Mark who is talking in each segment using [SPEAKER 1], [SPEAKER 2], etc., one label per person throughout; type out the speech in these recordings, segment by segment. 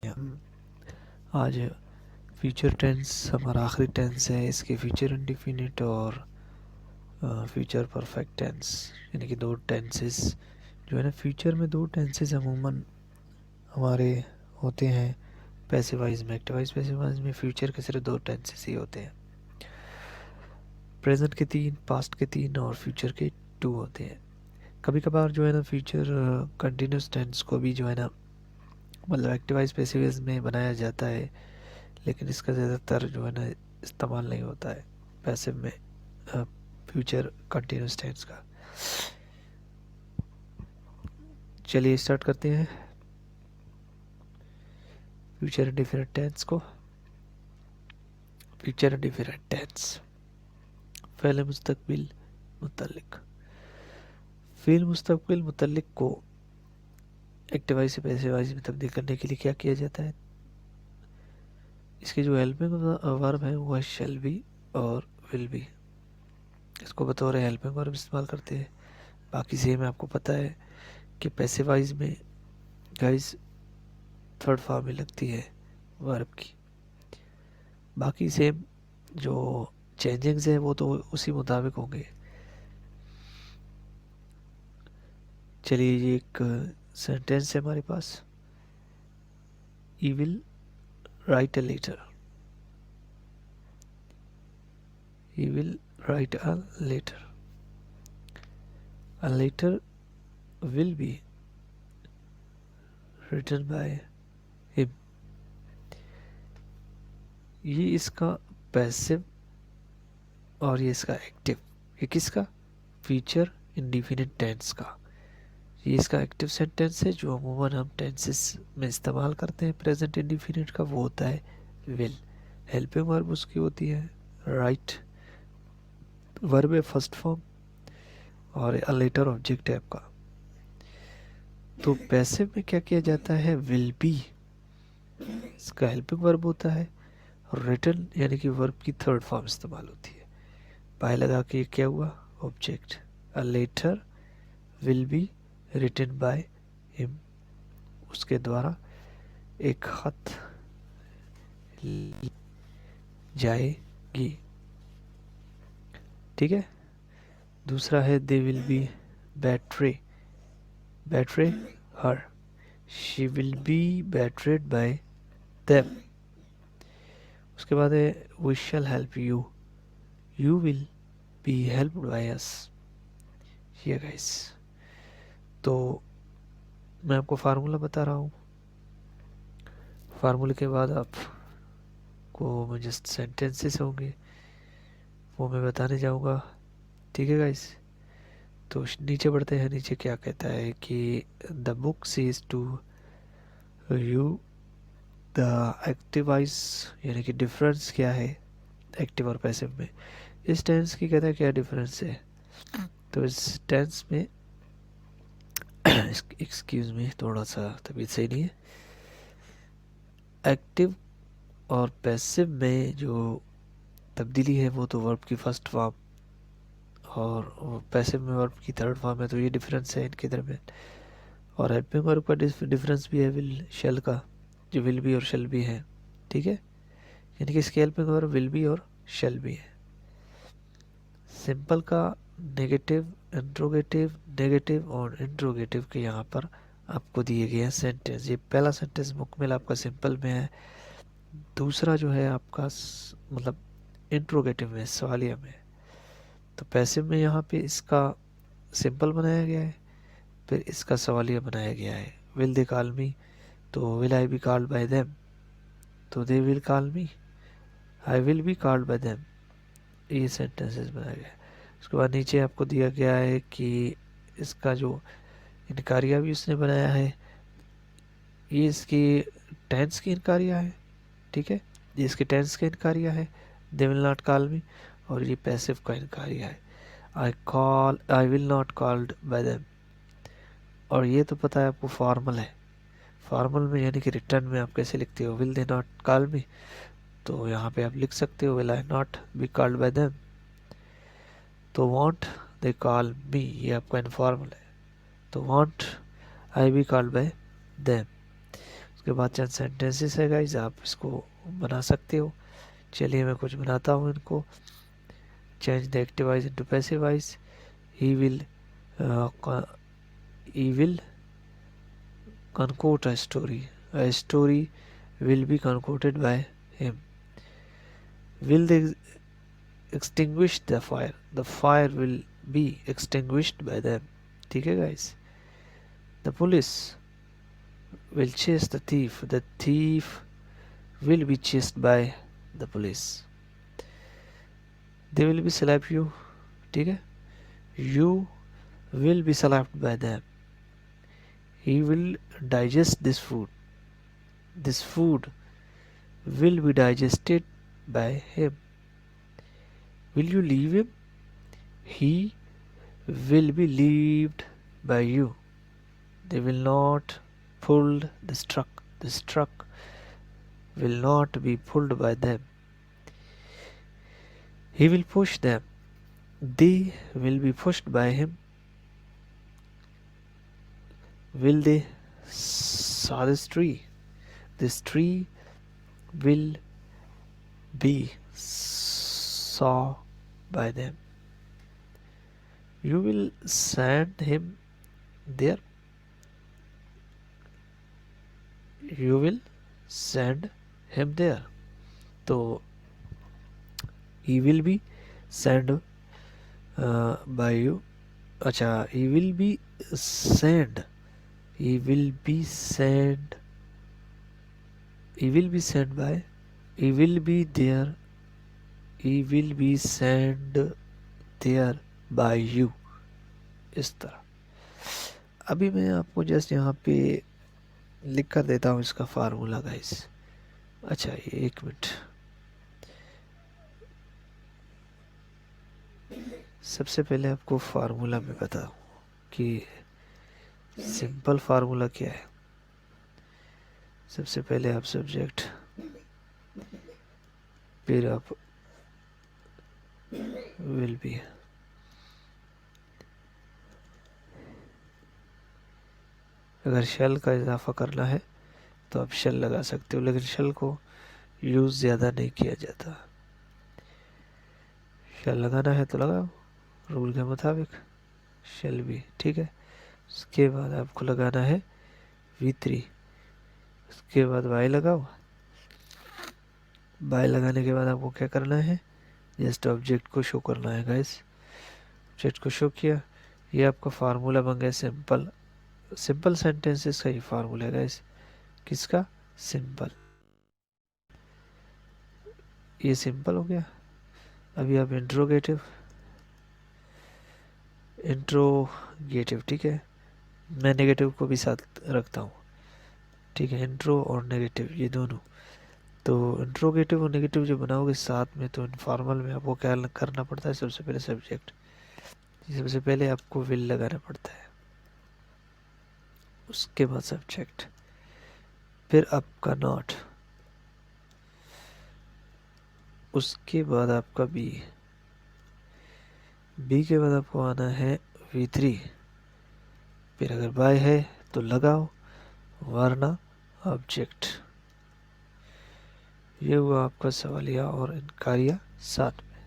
[SPEAKER 1] हम आज future tense हमारा आखिरी टेंस है। इसके फ्यूचर इंडेफिनिट और फ्यूचर परफेक्ट टेंस यानी कि दो टेंसेस जो है ना। फ्यूचर में दो टेंसेस अमूमन हमारे होते हैं पैसिव वॉइस में, एक्टिव वॉइस, पैसिव वॉइस में। फ्यूचर के सिर्फ दो टेंसेस ही होते हैं, प्रेजेंट के तीन, पास्ट के तीन और फ्यूचर के टू होते हैं। कभी कभार जो है ना फ्यूचर कंटिन्यूस टेंस को भी जो है ना मतलब एक्टिव वॉइस पैसिव वॉइस में बनाया जाता है, लेकिन इसका ज़्यादातर जो है ना इस्तेमाल नहीं होता है पैसिव में फ्यूचर कंटिन्यूस टेंस का। चलिए स्टार्ट करते हैं फ्यूचर इंडेफिनिट टेंस को। फ्यूचर इंडेफिनिट टेंस, फ़ेल मुस्तकबिल मुतल्लिक। फ़ेल मुस्तकबिल मुतल्लिक को एक्टिव वॉइस से पैसिव वॉइस में तब्दील करने के लिए क्या किया जाता है? इसके जो हेल्पिंग वर्ब है वो है शैल बी और विल बी। इसको बतौर हेल्पिंग वर्ब इस्तेमाल करते हैं। बाकी सेम आपको पता है कि पैसिव वॉइस में गाइस थर्ड फॉर्म में लगती है वर्ब की। बाकी सेम जो चेंजिंग्स है वो तो उसी मुताबिक होंगे। चलिए ये एक सेंटेंस है हमारे पास, he will write a letter. He will write a letter. A letter will be written by him. ये इसका पैसिव और ये इसका एक्टिव। ये किसका? फ्यूचर इंडेफिनिट टेंस का। ये इसका एक्टिव सेंटेंस है जो अमूमन हम टेंसेस में इस्तेमाल करते हैं प्रेजेंट इंडेफिनिट का, वो होता है विल। हेल्पिंग वर्ब उसकी होती है राइट, वर्ब है फर्स्ट फॉर्म और अ लेटर ऑब्जेक्ट है आपका। तो पैसिव में क्या किया जाता है? विल बी इसका हेल्पिंग वर्ब होता है, रिटन यानी कि वर्ब की थर्ड फॉर्म इस्तेमाल होती है। बाय लगा के क्या हुआ? Object. A letter will be written by him, उसके द्वारा एक खत जाएगी। ठीक है। दूसरा है they will be batter, batter her, she will be battered by them. उसके बाद है we shall help you, you will be helped by us. ये गाइस, तो मैं आपको फार्मूला बता रहा हूँ। फार्मूले के बाद आपको मुझे सेंटेंसेस होंगे वो मैं बताने जाऊँगा। ठीक है गाइस, तो नीचे बढ़ते हैं। नीचे क्या कहता है कि the book sees to you the active voice, यानी कि डिफरेंस क्या है एक्टिव और पैसिव में। इस टेंस की कहता है क्या डिफरेंस है। तो इस टेंस में एक्सक्यूज मी, थोड़ा सा तबीयत सही नहीं है। एक्टिव और पैसिव में जो तब्दीली है वो तो वर्ब की फर्स्ट फॉर्म और पैसिव में वर्ब की थर्ड फॉर्म है, तो ये डिफरेंस है इनके दरमियान। और हेल्पिंग वर्ब का डिफरेंस भी है विल शेल का, जो विल बी और शेल बी है। ठीक है, यानी कि इसके हेल्पिंग वर्ब विल बी और शेल बी है। सिंपल का नेगेटिव, इंट्रोगेटिव, नेगेटिव और इंट्रोगेटिव के यहाँ पर आपको दिए गए हैं सेंटेंस। ये पहला सेंटेंस मुकम्मल आपका सिंपल में है, दूसरा जो है आपका मतलब इंट्रोगेटिव में, सवालिया में। तो पैसिव में यहाँ पे इसका सिंपल बनाया गया है, फिर इसका सवालिया बनाया गया है। विल दे कॉल मी, तो will I be called by them, तो they will call me, I will be called by them. ये सेंटेंसेस बनाया गया है। उसके बाद नीचे आपको दिया गया है कि इसका जो इनकारिया भी उसने बनाया है, ये इसकी टेंस की इनकारिया है। ठीक है, ये इसके टेंस का इनकारिया है, दे विल नॉट कॉल मी, और ये पैसिव का इनकारिया है, I will not called by them. और ये तो पता है आपको फॉर्मल है। फॉर्मल में यानी कि रिटर्न में आप कैसे लिखते हो, will they not call me, तो यहाँ पे आप लिख सकते हो will I not be called by them. तो वॉन्ट दे कॉल मी, ये आपका इनफॉर्मल है, तो want I be called by them. उसके उसके बाद चंद सेंटेंसेस है गाइस, आप इसको बना सकते हो। चलिए मैं कुछ बनाता हूँ इनको। Change the active voice into passive voice. He will concoct a story. A story will be concocted by him. Will they extinguish the fire? The fire will be extinguished by them. ठीक है guys? The police will chase the thief. The thief will be chased by the police. They will be slap you. ठीक है? You will be slapped by them. He will digest this food. This food will be digested by him. Will you leave him? He will be leaved by you. They will not pull this truck. This truck will not be pulled by them. He will push them. They will be pushed by him. Will they saw this tree? This tree will be saw by them. You will send him there. You will send him there. तो he will be sent by you. अच्छा, he will be sent. He will be sent. He will be sent by. He will be there. He will be sent there by you. इस तरह। अभी मैं आपको just यहाँ पे लिख कर देता हूँ इसका फार्मूला गाइस। अच्छा, ये 1 मिनट। सबसे पहले आपको फार्मूला में बताऊँ कि सिंपल फार्मूला क्या है। सबसे पहले आप सब्जेक्ट, फिर आप विल बी, अगर शेल का इजाफा करना है तो आप शेल लगा सकते हो, लेकिन शेल को यूज़ ज़्यादा नहीं किया जाता। शेल लगाना है तो लगाओ रूल के मुताबिक, शेल भी ठीक है। उसके बाद आपको लगाना है V3, उसके बाद वाई लगाओ। वाई लगाने के बाद आपको क्या करना है, जस्ट ऑब्जेक्ट को शो करना है गाइस। ऑब्जेक्ट को शो किया, ये आपका फार्मूला बन गया सिंपल। सिंपल सेंटेंसेस का ये फार्मूला है गाइस। किसका? सिंपल। ये सिंपल हो गया। अभी आप इंट्रोगेटिव ठीक है। मैं नेगेटिव को भी साथ रखता हूँ, ठीक है। इंट्रो और नेगेटिव ये दोनों। तो इंट्रोगेटिव और नेगेटिव जो बनाओगे साथ में, तो इनफॉर्मल में आपको क्या करना पड़ता है, सबसे पहले सब्जेक्ट, सबसे पहले आपको विल लगाना पड़ता है, उसके बाद सब्जेक्ट, फिर आपका नॉट, उसके बाद आपका बी के बाद आपको आना है V3, फिर अगर बाय है तो लगाओ, वरना ऑब्जेक्ट। ये हुआ आपका सवालिया और इनकारिया साथ में।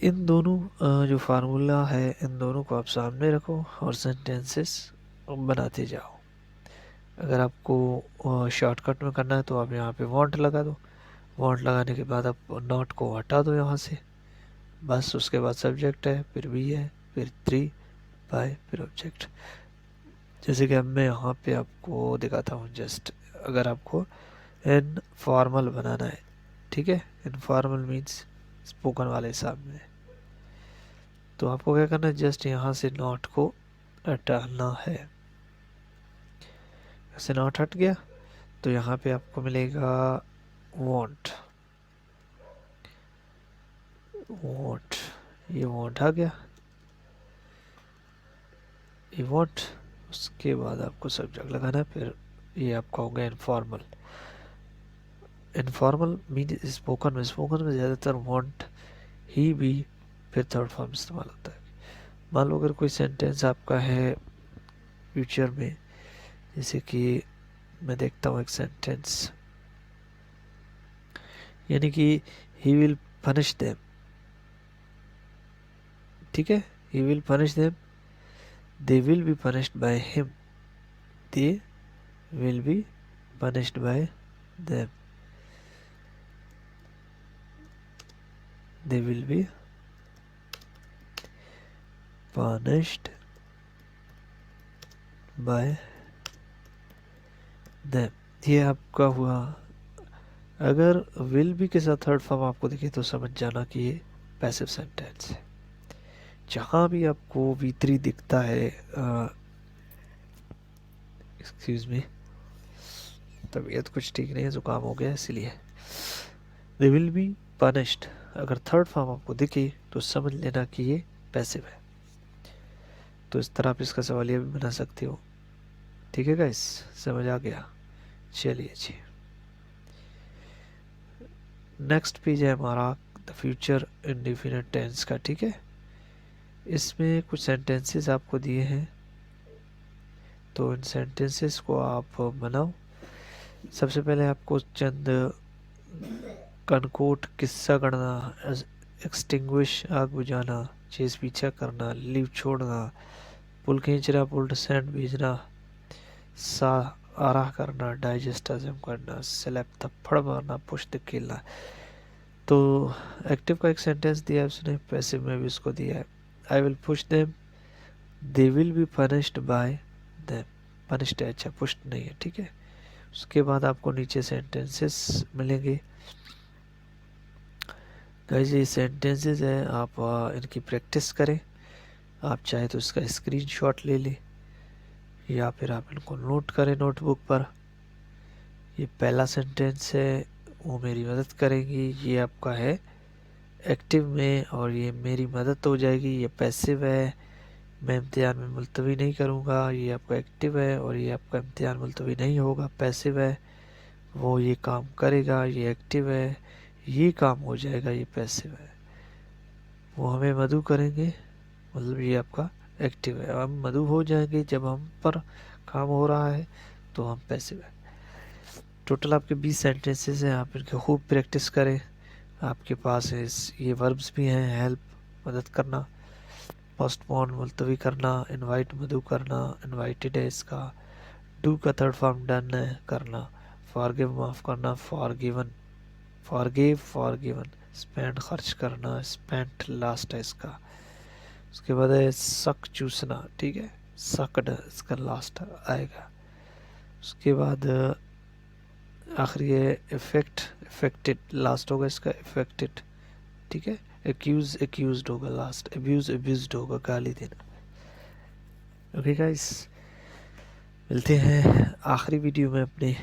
[SPEAKER 1] इन दोनों जो फार्मूला है, इन दोनों को आप सामने रखो और सेंटेंसेस बनाते जाओ। अगर आपको शॉर्टकट में करना है तो आप यहाँ पे वांट लगा दो। वांट लगाने के बाद आप नॉट को हटा दो यहाँ से, बस। उसके बाद सब्जेक्ट है, फिर भी है, फिर 3 बाय, फिर ऑब्जेक्ट। जैसे कि अब मैं यहाँ पे आपको दिखाता हूँ जस्ट। अगर आपको इनफॉर्मल बनाना है, ठीक है, इनफॉर्मल मीन्स स्पोकन वाले हिसाब में, तो आपको क्या करना है, जस्ट यहाँ से नॉट को हटाना है। ऐसे नॉट हट गया तो यहाँ पे आपको मिलेगा वॉन्ट। ये वॉन्ट आ गया, ये वॉन्ट। उसके बाद आपको सब्जेक्ट लगाना है, फिर ये आपका हो गया इनफॉर्मल। इनफॉर्मल मीन स्पोकन में ज़्यादातर वॉन्ट ही भी फिर थर्ड फॉर्म इस्तेमाल होता है। मान लो अगर कोई सेंटेंस आपका है फ्यूचर में जैसे कि मैं देखता हूँ एक सेंटेंस, यानी कि ही विल पनिश देम, ठीक है, he will punish them, they will be punished by him, they will be punished bye them, they will B punished by them। ये आपका हुआ। अगर विल बी के साथ थर्ड फॉर्म आपको दिखे तो समझ जाना कि ये पैसिव सेंटेंस है। जहाँ भी आपको V3 दिखता है, एक्सक्यूज मी, तबीयत कुछ ठीक नहीं है, जुकाम हो गया इसलिए। दे विल बी पनिश्ड, अगर थर्ड फॉर्म आपको दिखे तो समझ लेना कि ये पैसिव है। तो इस तरह आप इसका सवालिया भी बना सकते हो। ठीक है गाइस, समझ आ गया? चलिए जी, नेक्स्ट पेज है हमारा द फ्यूचर इंडेफिनिट टेंस का। ठीक है, इसमें कुछ सेंटेंसेस आपको दिए हैं, तो इन सेंटेंसेस को आप बनाओ। सबसे पहले आपको चंद कनकोट किस्सा गढ़ना, एक्सटिंग्विश आग बुझाना, चेस पीछा करना, लीव छोड़ना, पुल खींचना, पुल सैंड भेजना, सा आराह करना, डाइजेस्ट हजम करना, स्लैप थप्पड़ मारना, पुश धकेलना। तो एक्टिव का एक सेंटेंस दिया है उसने, पैसिव में भी उसको दिया है, I will push them, they will be punished bye them. Punished है, अच्छा, पुश्ड नहीं है, ठीक है। उसके बाद आपको नीचे सेंटेंसेस मिलेंगे। गाइस ये सेंटेंसेस है, आप इनकी प्रैक्टिस करें। आप चाहे तो इसका स्क्रीनशॉट ले लें या फिर आप इनको नोट करें नोटबुक पर। ये पहला सेंटेंस है, वो मेरी मदद करेंगी, ये आपका है एक्टिव में, और ये मेरी मदद हो जाएगी, ये पैसिव है, मैं इम्तिहान में मुलतवी नहीं करूँगा, ये आपका एक्टिव है, और ये आपका इम्तिहान मुलतवी नहीं होगा, पैसिव है। वो ये काम करेगा, ये एक्टिव है, ये काम हो जाएगा, ये पैसिव है। वो हमें मदु करेंगे, मतलब ये आपका एक्टिव है। हम मदु हो जाएंगे जब हम पर काम हो रहा है, तो हम पैसिव है। टोटल आपके 20 सेंटेंसेस हैं, आप इनके खूब प्रैक्टिस करें। आपके पास ये वर्ब्स भी हैं, हेल्प मदद करना, पोस्टपोन मुलतवी करना, इनवाइट मदु करना, इनवाइटेड है इसका, डू का थर्ड फॉर्म डन है करना, फॉरगिव माफ़ करना, फॉरगिवन, फॉरगिव फॉरगिवन, स्पेंड खर्च करना, स्पेंट लास्ट है इसका। उसके बाद है सक चूसना, ठीक है, सकड इसका लास्ट आएगा। उसके बाद आखिरी है इफेक्ट, इफेक्टेड लास्ट होगा इसका, इफेक्टेड, ठीक है। एक्यूज, एक्यूज्ड होगा लास्ट, अब्यूज, अब्यूज्ड होगा, गाली देना। ओके गाइस, मिलते हैं आखिरी वीडियो में अपने।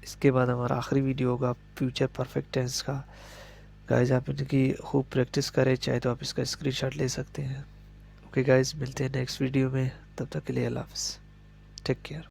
[SPEAKER 1] इसके बाद हमारा आखिरी वीडियो होगा फ्यूचर परफेक्ट टेंस का। गाइस आप इनकी खूब प्रैक्टिस करें, चाहे तो आप इसका स्क्रीनशॉट ले सकते हैं। ओके गाइस, मिलते हैं नेक्स्ट वीडियो में, तब तक के लिए अल्लाह हाफ़िज़, टेक केयर।